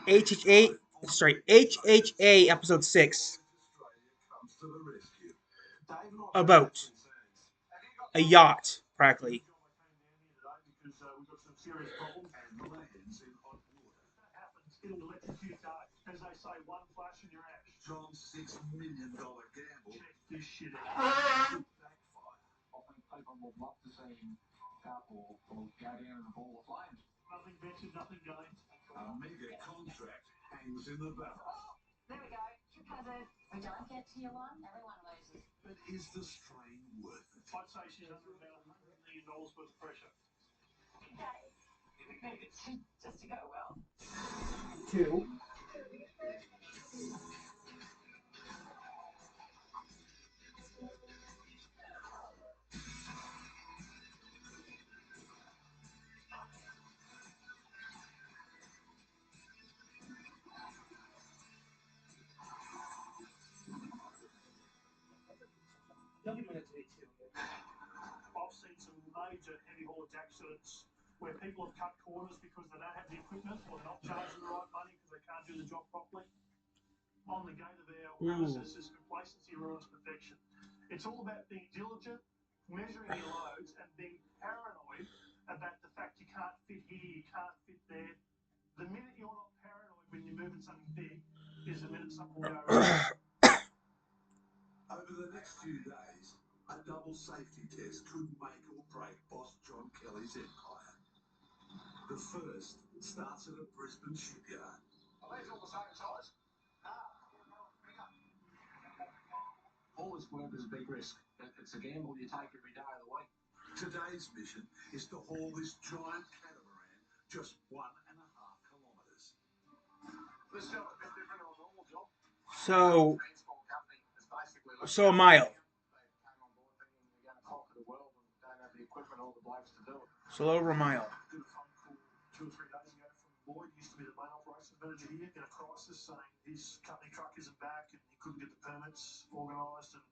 HHA, sorry, HHA episode 6 about a yacht, practically. Two. Over the next few days, a double safety test could make or break boss John Kelly's empire. The first starts at a Brisbane shipyard. Are these all the same size? All this work is a big risk. It's a gamble you take every day of the week. Today's mission is to haul this giant catamaran just 1.5 kilometres. This job's a bit different than a normal job. So, a mile. So over a mile. Got a phone call 2 or 3 days ago from Lloyd, used to be the main operations manager here, in a crisis, saying his company truck isn't back and he couldn't get the permits organised and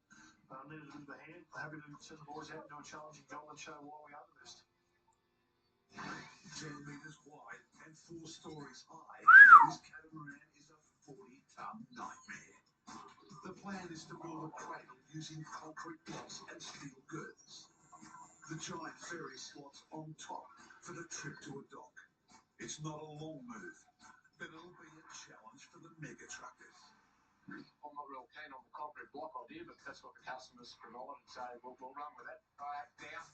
needed a bit of a hand. Happy to send the boys out and do a challenging job and show why we are the best. 10 metres wide and 4 stories high, this catamaran is a 40-ton nightmare. The plan is to build a cradle using concrete blocks and steel girders. The giant ferry slots on top for the trip to a dock. It's not a long move, but it'll be a challenge for the mega truckers. I'm not real keen on the concrete block idea, but that's what the customers provided, so we'll run with it. Right, down.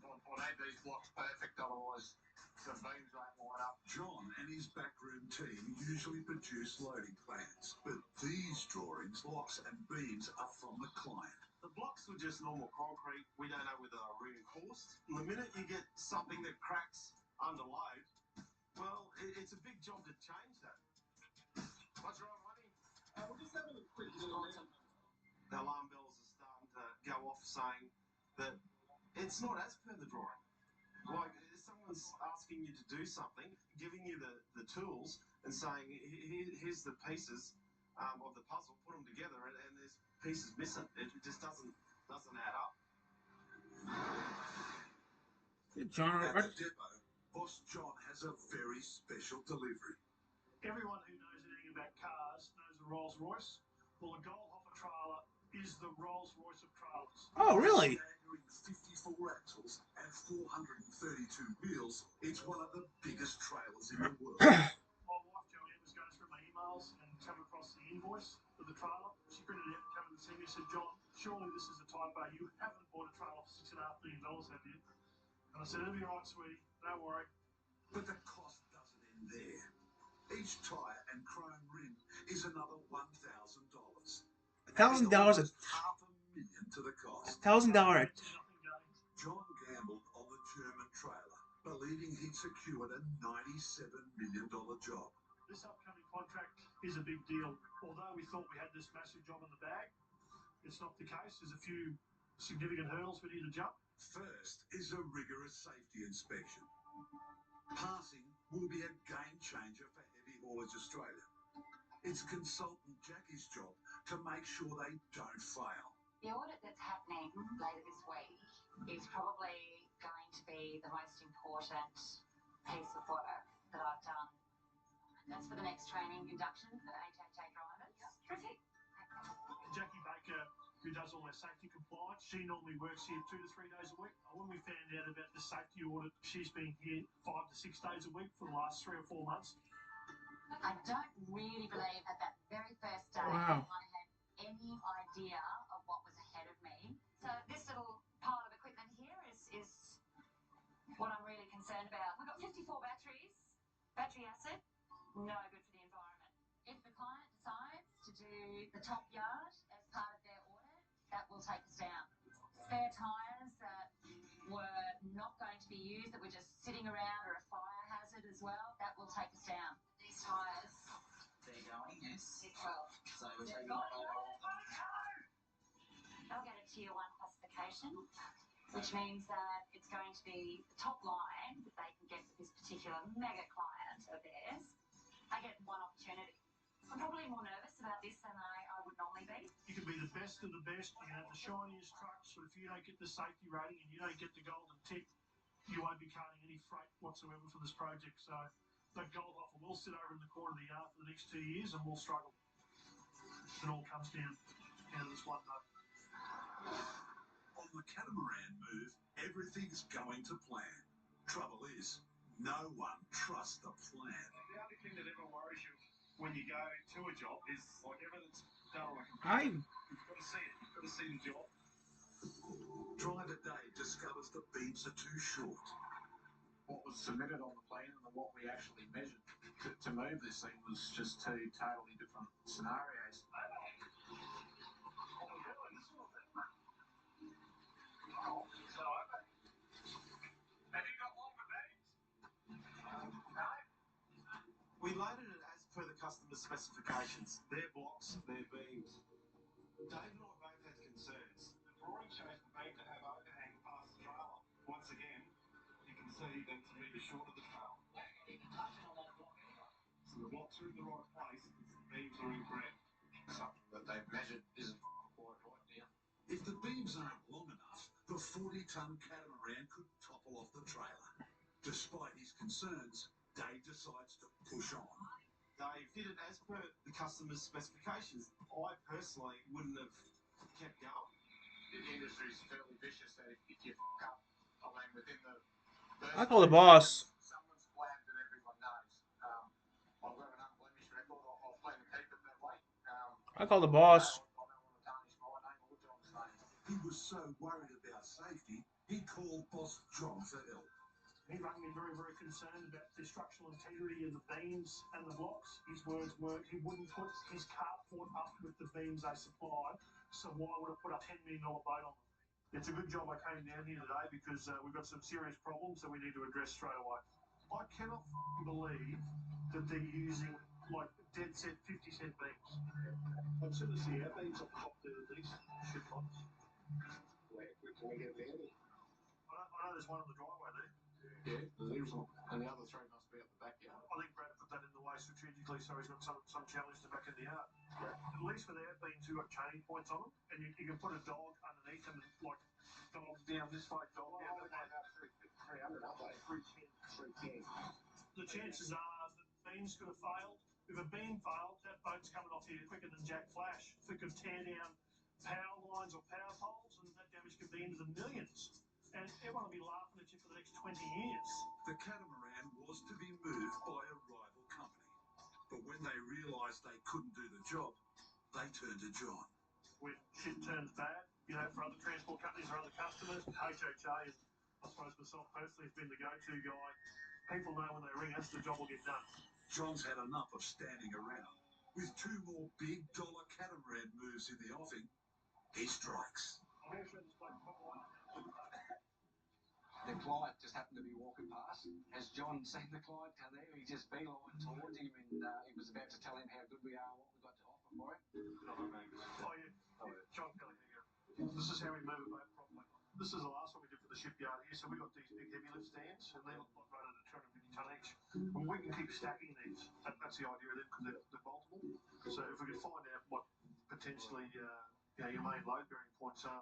I need these blocks perfect, otherwise the beams won't line up. John and his backroom team usually produce loading plans, but these drawings, locks and beams are from the client. The blocks were just normal concrete. We don't know whether they're reinforced. The minute you get something that cracks under load, well, it's a big job to change that. What's wrong, honey? We're just having a quick little... The alarm bells are starting to go off saying that it's not as per the drawing. Like, someone's asking you to do something, giving you the tools and saying, here's the pieces of the puzzle, put them together, and there's pieces missing. It just doesn't add up. John, at the depot, Boss John has a very special delivery. Everyone who knows anything about cars knows the Rolls Royce. Well, a Goldhopper trailer is the Rolls Royce of trailers. Oh, really? Staggering 54 axles and 432 wheels, it's one of the biggest trailers in the world. My wife Joanne was going through my emails and came across the invoice for the trailer. She printed it out and came to see me and said, John, surely this is a typo. You haven't bought a trailer for $6.5 million, have you? And I said, it'll be all right, sweetie. Don't worry. But the cost doesn't end there. Each tyre and chrome rim is another $1,000. $1,000. $500,000 to the cost. $1,000. John gambled on the German trailer, believing he'd secured a $97 million job. This upcoming contract is a big deal. Although we thought we had this massive job in the bag, it's not the case. There's a few significant hurdles we need to jump. First is a rigorous safety inspection. Passing will be a game changer for Heavy Haulage Australia. It's consultant Jackie's job to make sure they don't fail. The audit that's happening later this week is probably going to be the most important piece of work that I've done. That's for the next training induction for HHA drivers. Terrific. Jackie Baker, who does all our safety compliance, she normally works here 2 to 3 days a week. When we found out about the safety audit, she's been here 5 to 6 days a week for the last 3 or 4 months. I don't really believe at that very first day Wow. I had any idea of what was ahead of me. So this little pile of equipment here is what I'm really concerned about. We've got 54 batteries. Battery acid, no good for the environment. If the client decides to do the top yard as part of their audit, that will take us down. Spare tyres that were not going to be used, that were just sitting around, or a fire hazard as well, that will take us down. These tyres, They're going, yes. they're 12. So we're taking a photo of them. They'll get a tier 1 classification, which means that it's going to be the top line that they can get for this particular mega client of theirs. They get one opportunity. I'm probably more nervous about this than I would normally be. You can be the best of the best, you can have the shiniest trucks, but if you don't get the safety rating and you don't get the golden tick, you won't be carting any freight whatsoever for this project. So that gold offer will sit over in the corner of the yard for the next 2 years and we'll struggle. It all comes down to this one note. On the catamaran move, everything's going to plan. Trouble is, no one trusts the plan. The only thing that ever worries you when you go to a job is like everything's done on a I computer. You've got to see it. You've got to see the job. Driver Dave discovers the beams are too short. What was submitted on the plan and what we actually measured to move this thing was just 2 totally different scenarios. Have you got longer bags? No. We loaded it as per the customer's specifications. Their blocks, their beams. Dave and I both had concerns. The drawing shows the beam to have overhang past the trailer. Once again, you can see that to be the short of the trailer. So the blocks are in the right place, the beams are incorrect. Something that they've measured isn't quite right now. If the beams aren't long enough, the 40-ton catamaran could topple off the trailer. Despite his concerns, Dave decides to push on. They did it as per the customer's specifications. I personally wouldn't have kept going. The industry's fairly vicious that if you fuck up, I mean, within the first I call the boss. someone's blabbed and everyone knows. I've got an unblemished record. I'll plan to keep it that way. I call the boss. I don't want to tarnish my name or John's name. He was so worried about safety, he called Boss John for help. He rang me very, very concerned about the structural integrity of the beams and the blocks. His words were he wouldn't put his carport up with the beams they supplied, so why would I put a $10 million boat on them? It's a good job I came down here today because we've got some serious problems that we need to address straight away. I cannot believe that they're using like dead set 50-cent beams. As soon as the air beams are popped out of these shit pots. Where can we get the other? I know there's one on the driveway there. Yeah, there's one. And the other 3 must be at the backyard. I think Brad put that in the way strategically so he's got some challenge to back in the yard. At least without being 2 chaining points on them, and you can put a dog underneath them and like dogs down this way, dog down that way. 300, aren't they? 310. The chances are that the beam's going to fail. If a beam fails, that boat's coming off here quicker than Jack Flash. If it could tear down power lines or power poles, and that damage could be into the millions. And everyone will be laughing at you for the next 20 years. The catamaran was to be moved by a rival company. But when they realised they couldn't do the job, they turned to John. When shit turns bad, you know, for other transport companies or other customers, HHA, and I suppose myself personally, has been the go-to guy. People know when they ring us, the job will get done. John's had enough of standing around. With 2 more big dollar catamaran moves in the offing, he strikes. I'm here to this bloke. The client just happened to be walking past. Has John seen the client come there? He just beelined towards him and he was about to tell him how good we are and what we've got to offer for him. Oh, yeah. John Kelly, here you go. This is how we move a boat properly. This is the last one we did for the shipyard here. So we got these big heavy lift stands and they're like rated at 250 tonne each. And we can keep stacking these. That's the idea of them because they're multiple. So if we could find out what potentially your main load bearing points are.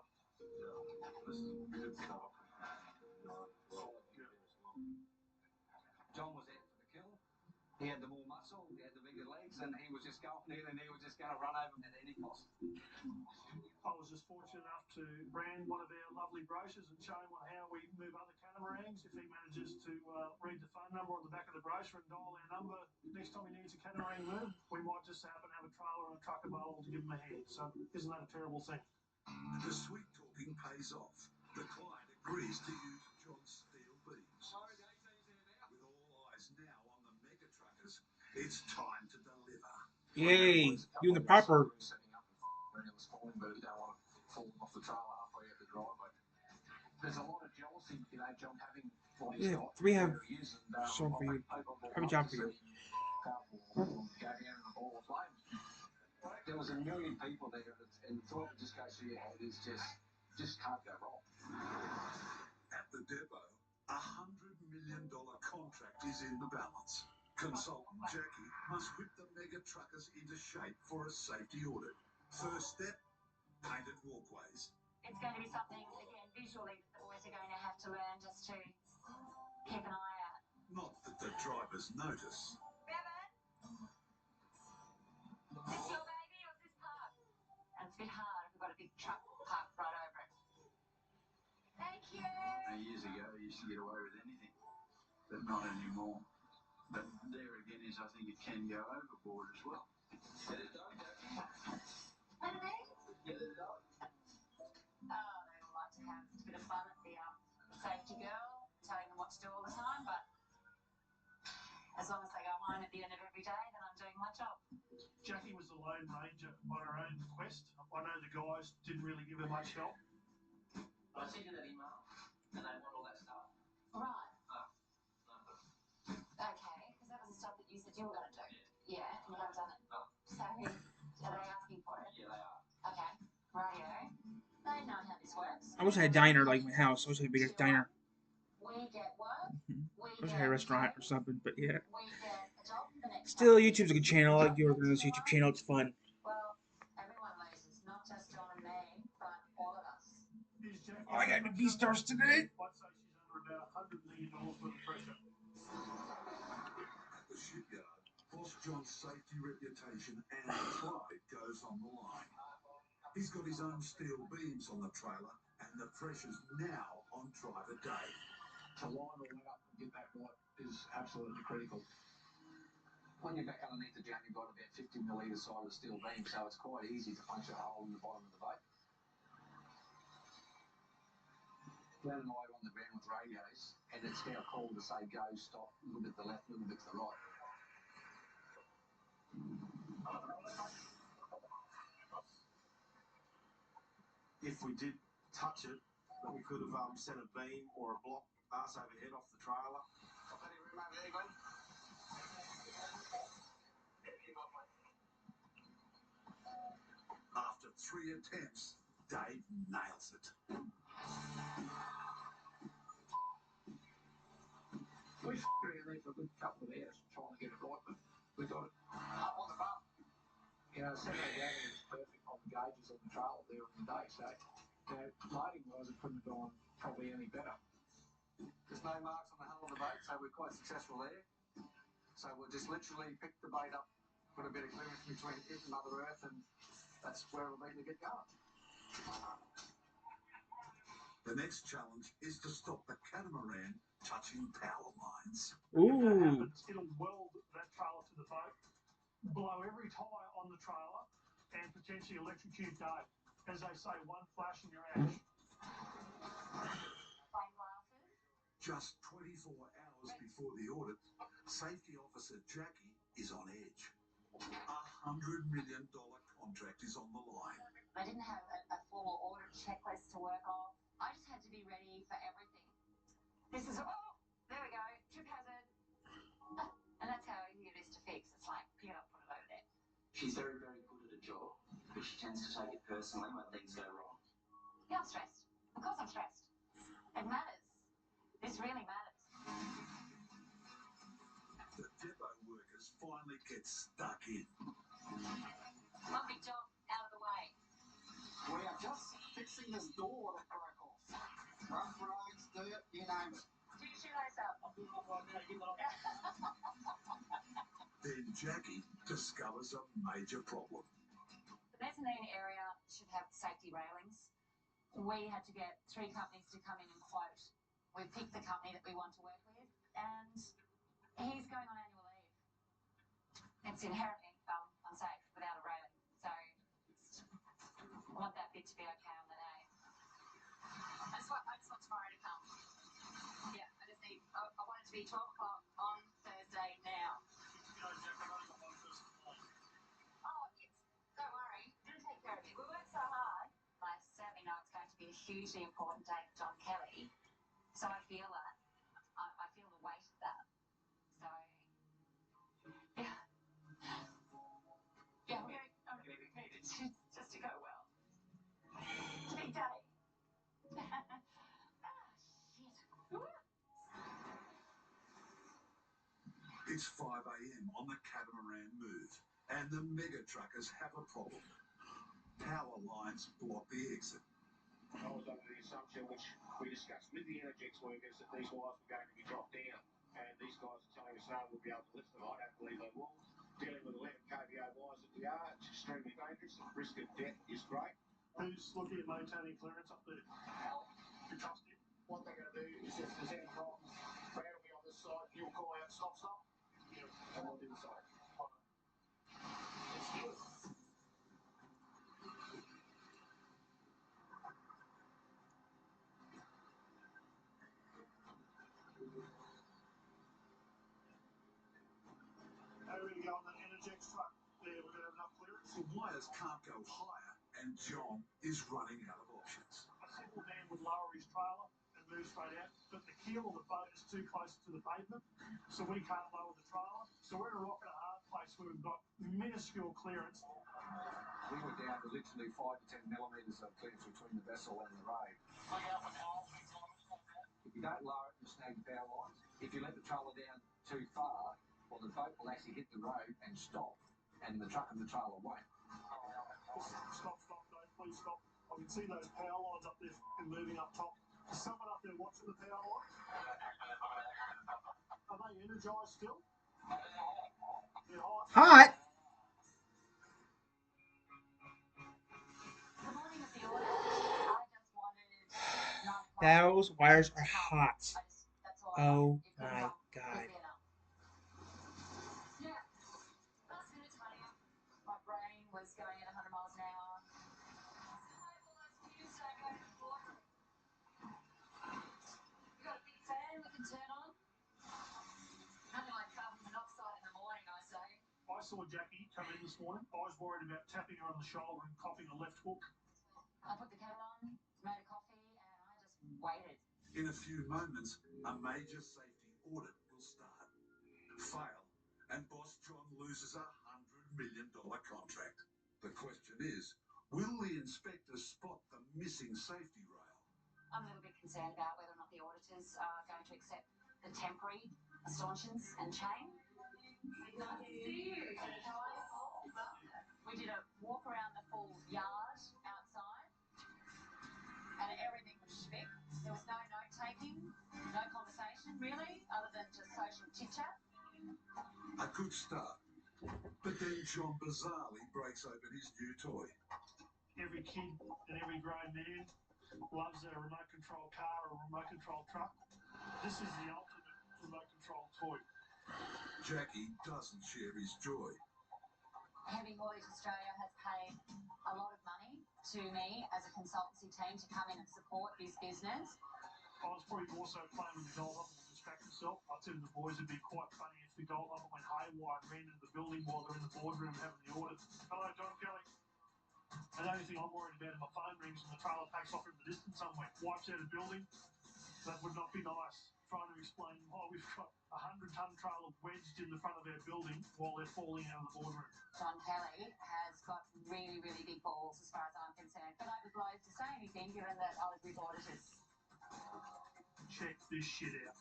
John was out for the kill. He had the more muscle. muscle, he had the bigger legs, and he was just going in and he was just going to run over him at any cost. I was just fortunate enough to brand one of our lovely brochures and show him on how we move other catamarans. If he manages to read the phone number on the back of the brochure and dial our number next time he needs a catamaran moved, we might just happen to have a trailer and a truck available to give him a hand. So isn't that a terrible thing? The sweet talking pays off. The client agrees to use John's steel beams. With all eyes now on the mega truckers, it's time to deliver. Yay! Doing the proper. But you don't want to fall off the trailer halfway out the driveway. There's a lot of jealousy, you know, John having what he's got. We have where he is, and, some for you. Have a job for you. There was a million people there, and the thought that just goes through your head is just can't go wrong. At the depot, $100 million contract is in the balance. Consultant Jackie must whip the mega truckers into shape for a safety audit. First step, painted walkways. It's going to be something, again, visually that the boys are going to have to learn just to keep an eye out. Not that the drivers notice. Bevan? Is this your baby or is this Park? And it's a bit hard if we've got a big truck parked right over it. Thank you. Years ago, you used to get away with anything, but not anymore. But there again is, I think it can go overboard as well. Get it done, Jackie. Pardon me? Get it done. Oh, they all like to have just a bit of fun at the safety girl, telling them what to do all the time, but as long as they go home at the end of every day, then I'm doing my job. Jackie was the lone ranger on her own quest. I know the guys didn't really give her much help. I sent you that email, and they want all that stuff. Right. No. Okay, because that was the stuff that you said you were going to do. Yeah, and you haven't done it. No. So, are they asking for it? Yeah, they are. Okay, radio. They know how this works. I wish I had a diner like my house. I wish I had a bigger diner. We get work. I wish I had a restaurant or something, but yeah. We get a job the next Still, time. YouTube's a good channel. I like the working on this YouTube channel. It's fun. Well, everyone loses, not just John and me, but all of us. Oh, I got new B-stars today. I'd say she's under about $100 million worth of pressure. At the shipyard, Boss John's safety reputation and pride goes on the line. He's got his own steel beams on the trailer, and the pressure's now on driver Dave. To line all that up and get that right is absolutely critical. When you're back underneath the jam, you've got about 50 mil either side of the steel beam, so it's quite easy to punch a hole in the bottom of the boat. Glenn and I are on the ground with radios, and it's our call to say go, stop, a little bit to the left, a little bit to the right. If we did touch it, we could have sent a beam or a block arse overhead off the trailer. Plenty of room over there, Glenn. After 3 attempts, Dave nails it. We f***ed there for a good couple of hours trying to get it right, but we got it. Up on the bum. You know, 7 gauge was perfect on the gauges on the trailer there on the day, so you know, loading wise it couldn't have gone probably any better. There's no marks on the hull of the boat, so we're quite successful there. So we'll just literally pick the bait up, put a bit of clearance between it and Mother Earth, and that's where it'll be to get going. The next challenge is to stop the catamaran touching power lines. If that Ooh. happens, it'll weld that trailer to the boat, blow every tyre on the trailer, and potentially electrocute Dave. As they say, one flash and you're out. Plain glasses. Just 24 hours before the audit, Safety Officer Jackie is on edge. $100 million contract is on the line. I didn't have a formal audit checklist to work off. I just had to be ready for everything. This is, oh, there we go, trip hazard. And that's how easy it is to fix. It's like, pick it up, put it over there. She's very, very good at her job, but she tends to take it personally when things go wrong. Yeah, I'm stressed. Of course I'm stressed. It matters. This really matters. The depot workers finally get stuck in. One big job out of the way. We are just fixing this door that broke off. Rough roads, dirt, you name it. Do your shoelace up. I'll do it all right now, give it up. Then Jackie discovers a major problem. The mezzanine area should have safety railings. We had to get 3 companies to come in and quote. We picked the company that we want to work with, and he's going on annual leave. It's inherently unsafe without a railing, so I want that bit to be okay on the day. I just want tomorrow to come. Yeah, I want it to be 12 o'clock on Thursday now. Oh, yes, don't worry, we'll take care of it. We worked so hard. I certainly know it's going to be a hugely important day for John Kelly, so I feel that. I feel the weight of that. So, yeah. Yeah, I'm really need it just to go well. It's a big day. Shit. It's 5 a.m. on the Catamaran move, and the mega truckers have a problem. Power lines block the exit. I was under the assumption, which we discussed with the Energex workers, that these wires were going to be dropped down. And these guys are telling us no, we'll be able to lift them. I don't believe they will. Dealing with 11 kVA wires that we are, it's extremely dangerous. The risk of death is great. Who's looking at maintaining clearance up there? You trust him? What they're going to do is if there's any problems, Brad will be on this side, he'll call out stop, stop, and we'll do the same. How are we going to go on the Energex truck? There, we're going to have enough clearance. The wires can't go higher, and John is running out of options. A simple man would lower his trailer and move straight out, but the keel of the boat is too close to the pavement, so we can't lower the trailer. So we're in a rock and a hard place where we've got minuscule clearance. We were down to literally 5 to 10 millimetres of clearance between the vessel and the road. If you don't lower it and snag the power lines, if you let the trailer down too far, well, the boat will actually hit the road and stop, and the truck and the trailer won't. Stop, don't please stop. I can see those power lines up there moving up top. Is someone up there watching the power lines? Are they energised still? They're hot. Hot. The morning of the order, I just wanted 9 o'clock. Those wires are hot. That's all I Oh wanted. It couldn't my come God. quickly enough. Yeah. Last minute, my brain was going at 100 miles an hour. You got a big fan we can turn on? Nothing like carbon monoxide in the morning, I say. I saw Jackie come in this morning. I was worried about tapping her on the shoulder and coughing a left hook. I put the kettle on, made a coffee, and I just waited. In a few moments, a major safety audit will start. Fail, and Boss John loses $100 million contract. The question is, will the inspectors spot the missing safety rail? I'm a little bit concerned about whether or not the auditors are going to accept the temporary stanchions and chain. Nice to see you. We did a walk around the full yard outside, and everything was spick. There was no note-taking, no conversation really, other than just social chit-chat. A good start. But then John bizarrely breaks open his new toy. Every kid and every grown man loves a remote control car or a remote control truck. This is the ultimate remote control toy. Jackie doesn't share his joy. Heavy Haulage Australia has paid a lot of money to me as a consultancy team to come in and support this business. I was probably also playing with the gold hopper to distract myself. I said to the boys it'd be quite funny if the gold hopper went haywire and ran into the building while they're in the boardroom having the audit. Hello, John Kelly. And the only thing I'm worried about is my phone rings and the trailer takes off in the distance somewhere. Wipes out a building. That would not be nice. Trying to explain why we've got a 100-ton trailer wedged in the front of their building while they're falling out of the boardroom. John Kelly has got really, really big balls as far as I'm concerned. But I'd be loath to say anything given that I was with auditors. Check this shit out.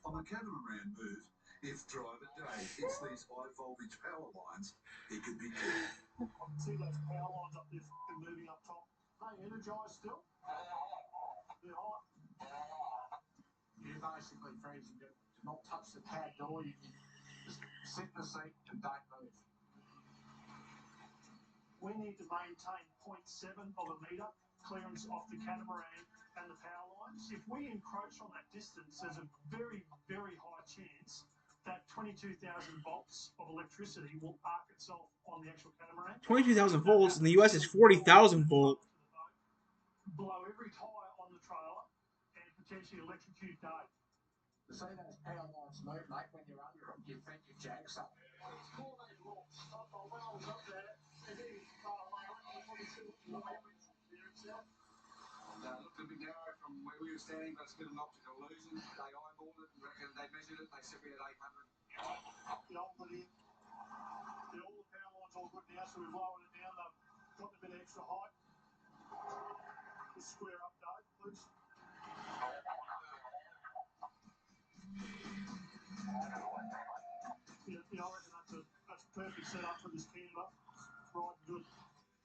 On the Catamaran move, if Driver Dave hits these high-voltage power lines, he could be killed. I can see those power lines up there moving up top. Are they energised still? They're hot. You're basically freezing to not touch the cab door. You can just sit in the seat and don't move. We need to maintain 0.7 of a metre clearance off the catamaran and the power lines. If we encroach on that distance, there's a very, very high chance that 22,000 volts of electricity will arc itself on the actual catamaran. 22,000 volts in the US is 40,000 volt. Blow every tyre on the trailer and potentially electrocute Dave. To see those power lines move, mate, when you're under them, you think you jag something. It's called those locks. When I was up there, they're very far away. I probably still there itself. Looked a bit narrow from where we were standing, but it's been an optical illusion. They eyeballed it and reckoned they measured it. They said we had 800. The old one in. All the power lines all good now, so we've lowered it down. They've got a bit of extra height. Just square up, Dave, please. Yeah, I reckon that's perfect setup for this camber. Right, good.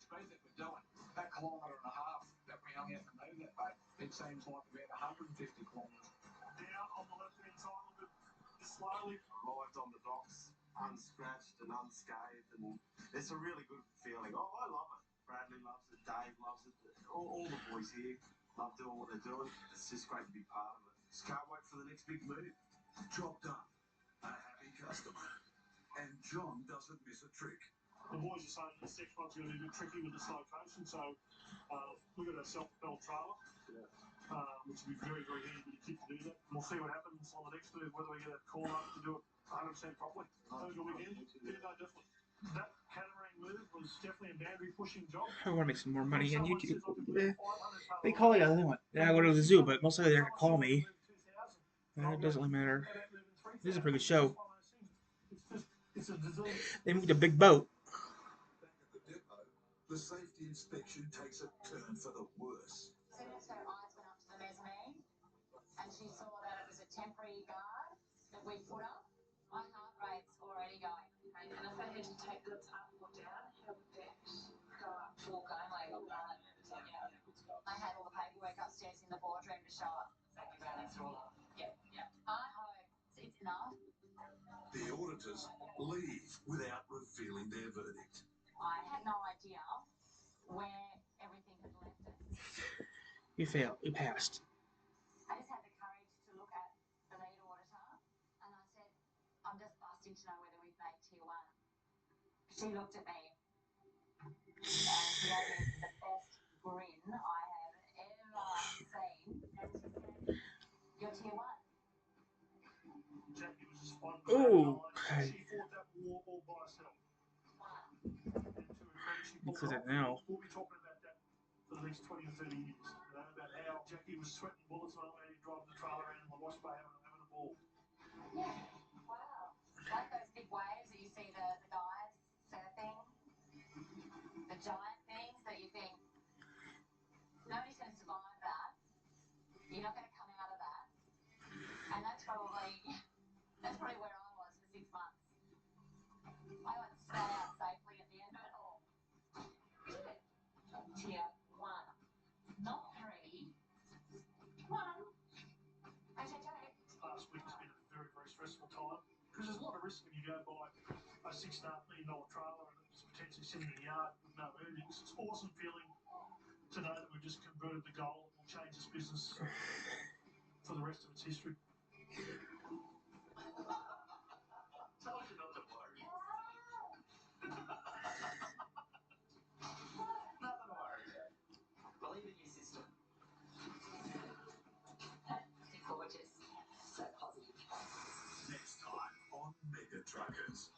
Speed that we're doing, that kilometre and a half that we only have to move that way, it seems like about 150 kilometres. Down on the left-hand side a little bit, just slowly. Arrived on the docks, unscratched and unscathed, and it's a really good feeling. Oh, I love it. Bradley loves it. Dave loves it. All the boys here love doing what they're doing. It's just great to be part of it. Just can't wait for the next big move. Job done. A happy customer. And John doesn't miss a trick. The boys are saying this next one's going to be a bit tricky with this location, so we've got a self-propelled trailer, which will be very, very handy for the kid to do that. And we'll see what happens on the next move, whether we get a call up to do it 100% properly. Over the weekend, yeah, no, definitely. That catamaran move was definitely a boundary pushing job. I want to make some more money on YouTube. They call it a limit. Yeah, I go to the zoo, but most of they're gonna call me. It doesn't really matter. This is a pretty good show. They moved a big boat. Back at the depot, the safety inspection takes a turn for the worse. As soon as her eyes went up to the mezzanine and she saw that it was a temporary guard that we put up, my heart rate's already going. And if I had to take this up or down, how would that go up? Walk only. I had all the paperwork upstairs in the boardroom to show up. Exactly right, that's all up. Yeah. I hope it's enough. The auditors leave without revealing their verdict. I had no idea where everything had left us. You failed. You passed. I just had the courage to look at the lead auditor and I said, I'm just busting to know whether we've made tier 1. She looked at me and she gave me the best grin I have ever seen and she said, you're tier 1. Jackie was just fun. Okay. She fought that war all by herself. Look at that now. We'll be talking about that for the next 20 or 30 years. About how Jackie was sweating bullets and I was driving the trailer around in the wash bay having a ball. Yeah, wow. Like those big waves that you see the guys surfing, the giant things that you think, nobody's going to survive that. You're not going to come out of that. And that's probably where I was for 6 months. I got to stay out safely at the end of it all. Tier 1, not 3. 1. Last week has been a very, very stressful time because there's a lot of risk when you go buy a $6.5 million trailer and it's potentially sitting in the yard with no earnings. It's an awesome feeling to know that we've just converted the goal and will change this business for the rest of its history. Told you not to worry. Nothing to worry about. Believe in your system. Gorgeous. So positive. Next time on Mega Truckers.